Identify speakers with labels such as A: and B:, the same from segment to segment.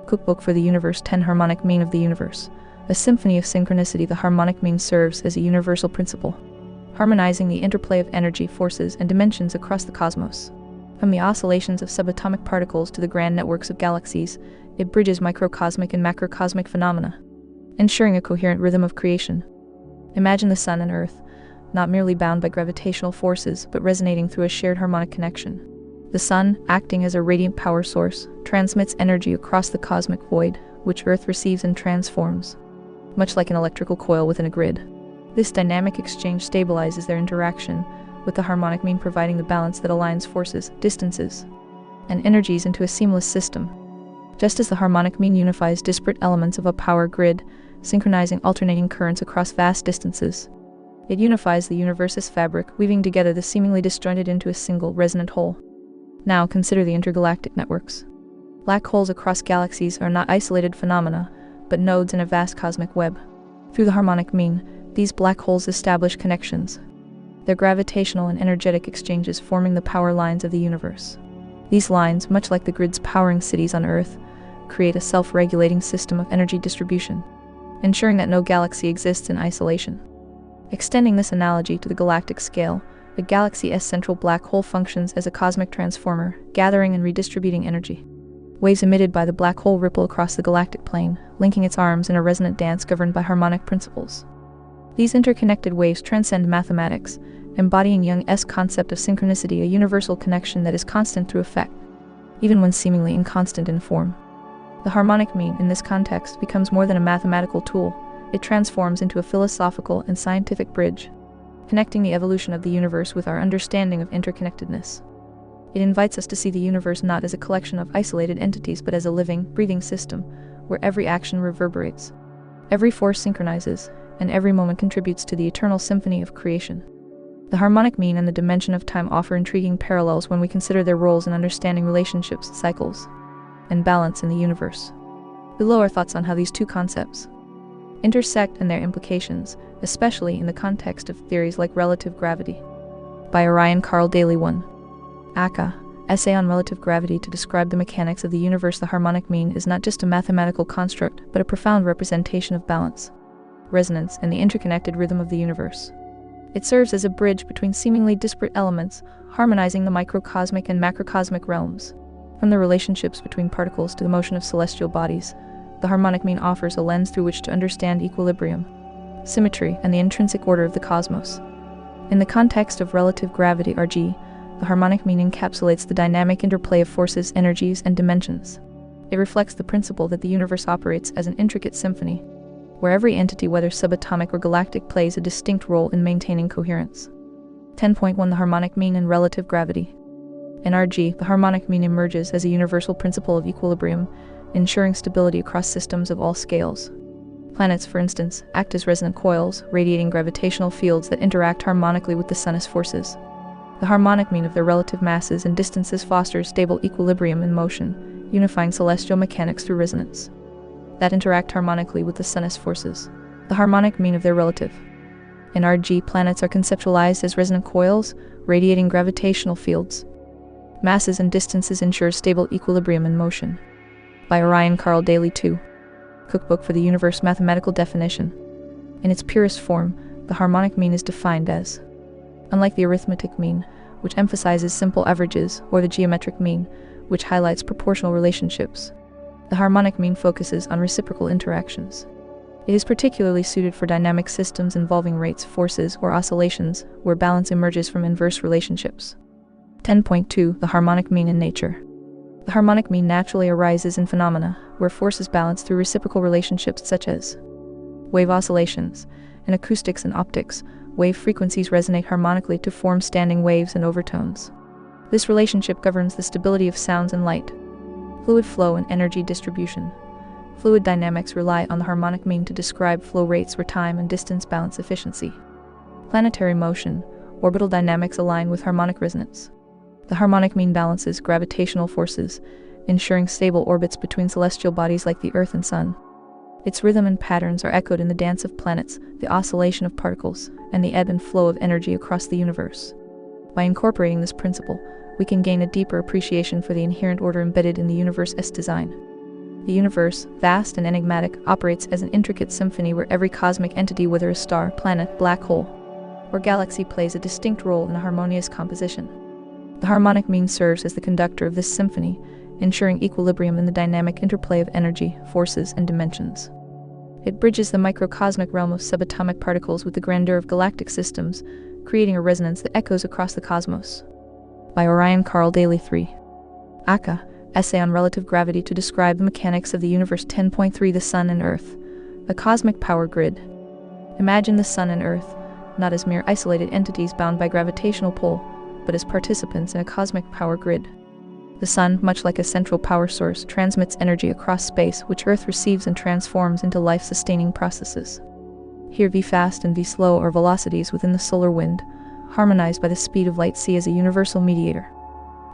A: Cookbook for the Universe 10 Harmonic Mean of the Universe. A symphony of synchronicity. The harmonic mean serves as a universal principle, harmonizing the interplay of energy, forces, and dimensions across the cosmos. From the oscillations of subatomic particles to the grand networks of galaxies, it bridges microcosmic and macrocosmic phenomena, ensuring a coherent rhythm of creation. Imagine the sun and earth, not merely bound by gravitational forces, but resonating through a shared harmonic connection. The sun, acting as a radiant power source, transmits energy across the cosmic void, which Earth receives and transforms, much like an electrical coil within a grid. This dynamic exchange stabilizes their interaction, with the harmonic mean providing the balance that aligns forces, distances, and energies into a seamless system. Just as the harmonic mean unifies disparate elements of a power grid, synchronizing alternating currents across vast distances, it unifies the universe's fabric, weaving together the seemingly disjointed into a single, resonant whole. Now consider the intergalactic networks. Black holes across galaxies are not isolated phenomena, but nodes in a vast cosmic web. Through the harmonic mean, these black holes establish connections, their gravitational and energetic exchanges forming the power lines of the universe. These lines, much like the grids powering cities on Earth, create a self-regulating system of energy distribution, ensuring that no galaxy exists in isolation. Extending this analogy to the galactic scale, a galaxy's central black hole functions as a cosmic transformer, gathering and redistributing energy. Waves emitted by the black hole ripple across the galactic plane, linking its arms in a resonant dance governed by harmonic principles. These interconnected waves transcend mathematics, embodying Jung's concept of synchronicity, a universal connection that is constant through effect, even when seemingly inconstant in form. The harmonic mean, in this context, becomes more than a mathematical tool. It transforms into a philosophical and scientific bridge, connecting the evolution of the universe with our understanding of interconnectedness. It invites us to see the universe not as a collection of isolated entities but as a living, breathing system, where every action reverberates, every force synchronizes, and every moment contributes to the eternal symphony of creation. The harmonic mean and the dimension of time offer intriguing parallels when we consider their roles in understanding relationships, cycles, and balance in the universe. Below are thoughts on how these two concepts intersect and their implications, especially in the context of theories like relative gravity. By Orion Carl Daly 1. Aka, Essay on Relative Gravity. To describe the mechanics of the universe, the harmonic mean is not just a mathematical construct, but a profound representation of balance, resonance, and the interconnected rhythm of the universe. It serves as a bridge between seemingly disparate elements, harmonizing the microcosmic and macrocosmic realms. From the relationships between particles to the motion of celestial bodies, the harmonic mean offers a lens through which to understand equilibrium, symmetry, and the intrinsic order of the cosmos. In the context of relative gravity (RG), the harmonic mean encapsulates the dynamic interplay of forces, energies, and dimensions. It reflects the principle that the universe operates as an intricate symphony, where every entity, whether subatomic or galactic, plays a distinct role in maintaining coherence. 10.1 The harmonic mean and relative gravity. In RG, the harmonic mean emerges as a universal principle of equilibrium, ensuring stability across systems of all scales. Planets, for instance, act as resonant coils, radiating gravitational fields that interact harmonically with the sun's forces. The harmonic mean of their relative masses and distances fosters stable equilibrium in motion, unifying celestial mechanics through resonance that interact harmonically with the sun's forces. The harmonic mean of their relative. In RG, planets are conceptualized as resonant coils, radiating gravitational fields. Masses and distances ensure stable equilibrium in motion. By Orion Carl Daly 2. Cookbook for the Universe. Mathematical definition. In its purest form, the harmonic mean is defined as, unlike the arithmetic mean, which emphasizes simple averages, or the geometric mean, which highlights proportional relationships, the harmonic mean focuses on reciprocal interactions. It is particularly suited for dynamic systems involving rates, forces, or oscillations, where balance emerges from inverse relationships. 10.2 The harmonic mean in nature. The harmonic mean naturally arises in phenomena where forces balance through reciprocal relationships such as wave oscillations. In acoustics and optics, wave frequencies resonate harmonically to form standing waves and overtones. This relationship governs the stability of sounds and light, fluid flow, and energy distribution. Fluid dynamics rely on the harmonic mean to describe flow rates where time and distance balance efficiency. Planetary motion, orbital dynamics align with harmonic resonance. The harmonic mean balances gravitational forces, ensuring stable orbits between celestial bodies like the Earth and Sun. Its rhythm and patterns are echoed in the dance of planets, the oscillation of particles, and the ebb and flow of energy across the universe. By incorporating this principle, we can gain a deeper appreciation for the inherent order embedded in the universe's design. The universe, vast and enigmatic, operates as an intricate symphony where every cosmic entity, whether a star, planet, black hole, or galaxy, plays a distinct role in a harmonious composition. The harmonic mean serves as the conductor of this symphony, ensuring equilibrium in the dynamic interplay of energy, forces, and dimensions. It bridges the microcosmic realm of subatomic particles with the grandeur of galactic systems, creating a resonance that echoes across the cosmos. By Orion Carl Daly 3. Aka, Essay on Relative Gravity to Describe the Mechanics of the Universe. 10.3 The Sun and Earth, a Cosmic Power Grid. Imagine the Sun and Earth, not as mere isolated entities bound by gravitational pull, but as participants in a cosmic power grid. The Sun, much like a central power source, transmits energy across space, which Earth receives and transforms into life-sustaining processes. Here V fast and V slow are velocities within the solar wind, harmonized by the speed of light. C as a universal mediator.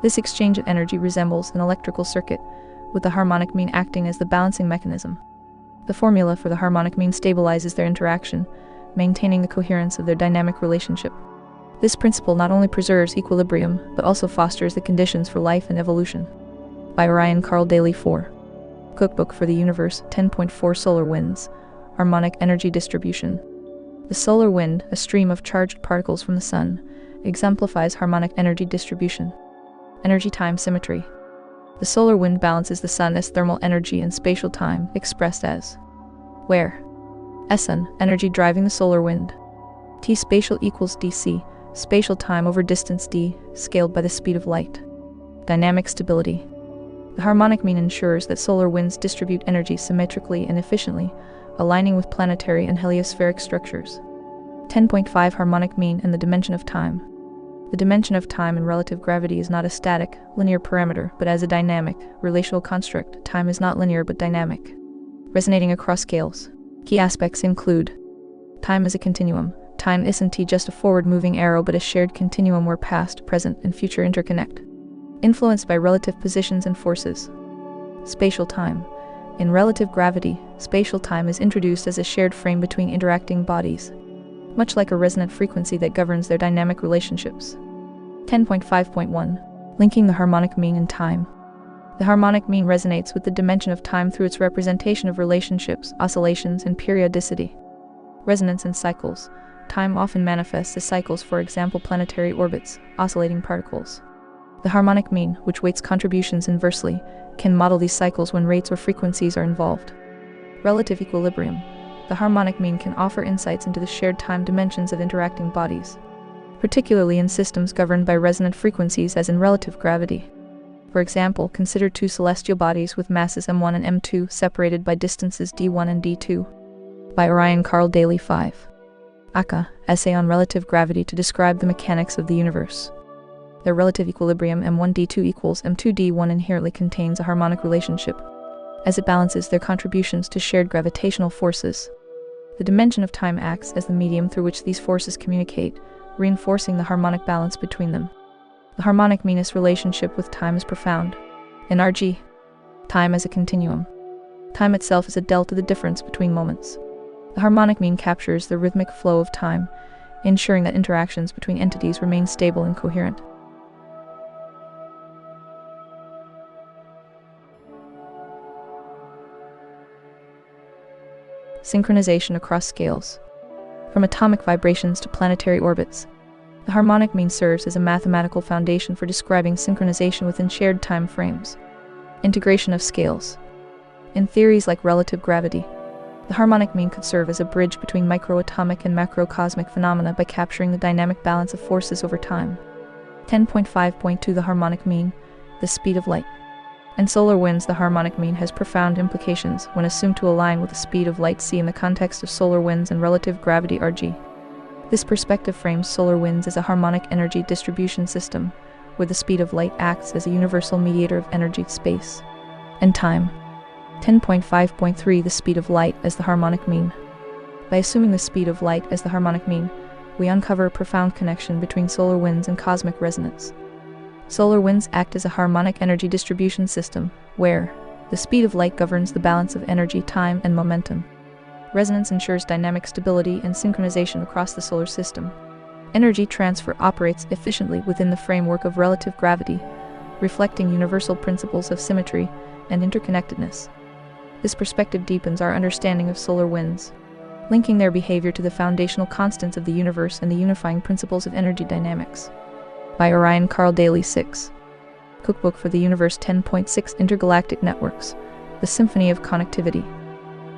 A: This exchange of energy resembles an electrical circuit, with the harmonic mean acting as the balancing mechanism. The formula for the harmonic mean stabilizes their interaction, maintaining the coherence of their dynamic relationship. This principle not only preserves equilibrium, but also fosters the conditions for life and evolution. By Orion Carl Daly 4. Cookbook for the Universe. 10.4 Solar Winds, Harmonic Energy Distribution. The solar wind, a stream of charged particles from the Sun, exemplifies harmonic energy distribution. Energy-time symmetry. The solar wind balances the Sun as thermal energy and spatial time, expressed as where Sn, energy driving the solar wind. T spatial equals dc, spatial time over distance d, scaled by the speed of light. Dynamic stability. The harmonic mean ensures that solar winds distribute energy symmetrically and efficiently, aligning with planetary and heliospheric structures. 10.5 Harmonic mean and the dimension of time. The dimension of time in relative gravity is not a static, linear parameter, but as a dynamic, relational construct. Time is not linear but dynamic, resonating across scales. Key aspects include: time is a continuum. Time isn't just a forward-moving arrow but a shared continuum where past, present, and future interconnect, influenced by relative positions and forces. Spatial time. In relative gravity, spatial time is introduced as a shared frame between interacting bodies, much like a resonant frequency that governs their dynamic relationships. 10.5.1 Linking the harmonic mean and time. The harmonic mean resonates with the dimension of time through its representation of relationships, oscillations, and periodicity. Resonance and cycles. Time often manifests as cycles, for example planetary orbits, oscillating particles. The harmonic mean, which weights contributions inversely, can model these cycles when rates or frequencies are involved. Relative equilibrium. The harmonic mean can offer insights into the shared time dimensions of interacting bodies, particularly in systems governed by resonant frequencies as in relative gravity. For example, consider two celestial bodies with masses m1 and m2 separated by distances d1 and d2. By Orion Carl Daly 5. Aka, Essay on Relative Gravity to Describe the Mechanics of the Universe. Their relative equilibrium m1d2 equals m2d1 inherently contains a harmonic relationship, as it balances their contributions to shared gravitational forces. The dimension of time acts as the medium through which these forces communicate, reinforcing the harmonic balance between them. The harmonic meanest relationship with time is profound. In RG, time as a continuum. Time itself is a delta, the difference between moments. The harmonic mean captures the rhythmic flow of time, ensuring that interactions between entities remain stable and coherent. Synchronization across scales. From atomic vibrations to planetary orbits, the harmonic mean serves as a mathematical foundation for describing synchronization within shared time frames. Integration of scales. In theories like relative gravity, the harmonic mean could serve as a bridge between microatomic and macrocosmic phenomena by capturing the dynamic balance of forces over time. 10.5.2 The harmonic mean, the speed of light. In solar winds, the harmonic mean has profound implications when assumed to align with the speed of light c in the context of solar winds and relative gravity RG. This perspective frames solar winds as a harmonic energy distribution system, where the speed of light acts as a universal mediator of energy, space, and time. 10.5.3 The speed of light as the harmonic mean. By assuming the speed of light as the harmonic mean, we uncover a profound connection between solar winds and cosmic resonance. Solar winds act as a harmonic energy distribution system, where the speed of light governs the balance of energy, time, and momentum. Resonance ensures dynamic stability and synchronization across the solar system. Energy transfer operates efficiently within the framework of relative gravity, reflecting universal principles of symmetry and interconnectedness. This perspective deepens our understanding of solar winds, linking their behavior to the foundational constants of the universe and the unifying principles of energy dynamics. By Orion Carl Daly 6. Cookbook for the Universe 10.6 Intergalactic Networks, the Symphony of Connectivity.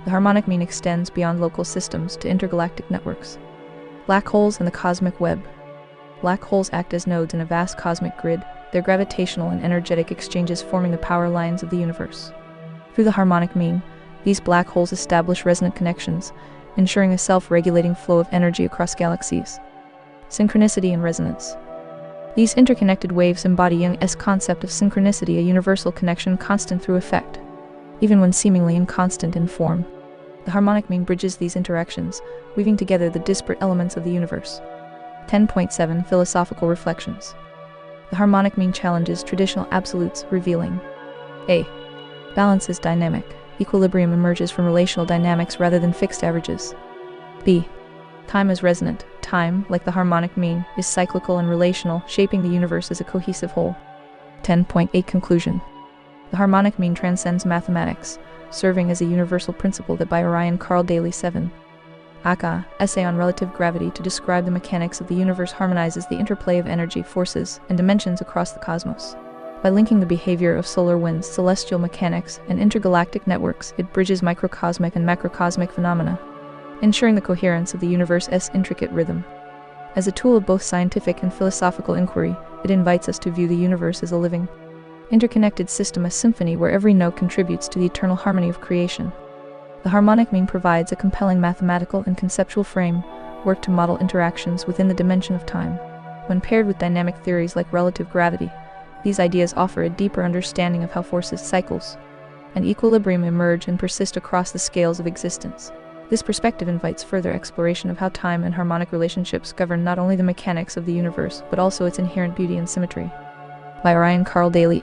A: The harmonic mean extends beyond local systems to intergalactic networks. Black holes and the cosmic web. Black holes act as nodes in a vast cosmic grid, their gravitational and energetic exchanges forming the power lines of the universe. Through the harmonic mean, these black holes establish resonant connections, ensuring a self-regulating flow of energy across galaxies. Synchronicity and resonance. These interconnected waves embody Jung's concept of synchronicity, a universal connection constant through effect, even when seemingly inconstant in form. The harmonic mean bridges these interactions, weaving together the disparate elements of the universe. 10.7 Philosophical Reflections. The harmonic mean challenges traditional absolutes, revealing a. Balance is dynamic. Equilibrium emerges from relational dynamics rather than fixed averages. b. Time is resonant. Time, like the harmonic mean, is cyclical and relational, shaping the universe as a cohesive whole. 10.8 Conclusion. The harmonic mean transcends mathematics, serving as a universal principle that by Orion Carl Daly 7. Aka, Essay on Relative Gravity to describe the mechanics of the universe harmonizes the interplay of energy, forces, and dimensions across the cosmos. By linking the behavior of solar winds, celestial mechanics, and intergalactic networks, it bridges microcosmic and macrocosmic phenomena, ensuring the coherence of the universe's intricate rhythm. As a tool of both scientific and philosophical inquiry, it invites us to view the universe as a living, interconnected system, a symphony where every note contributes to the eternal harmony of creation. The harmonic mean provides a compelling mathematical and conceptual framework to model interactions within the dimension of time. When paired with dynamic theories like relative gravity, these ideas offer a deeper understanding of how forces, cycles, and equilibrium emerge and persist across the scales of existence. This perspective invites further exploration of how time and harmonic relationships govern not only the mechanics of the universe, but also its inherent beauty and symmetry. By Orion Carl Daly.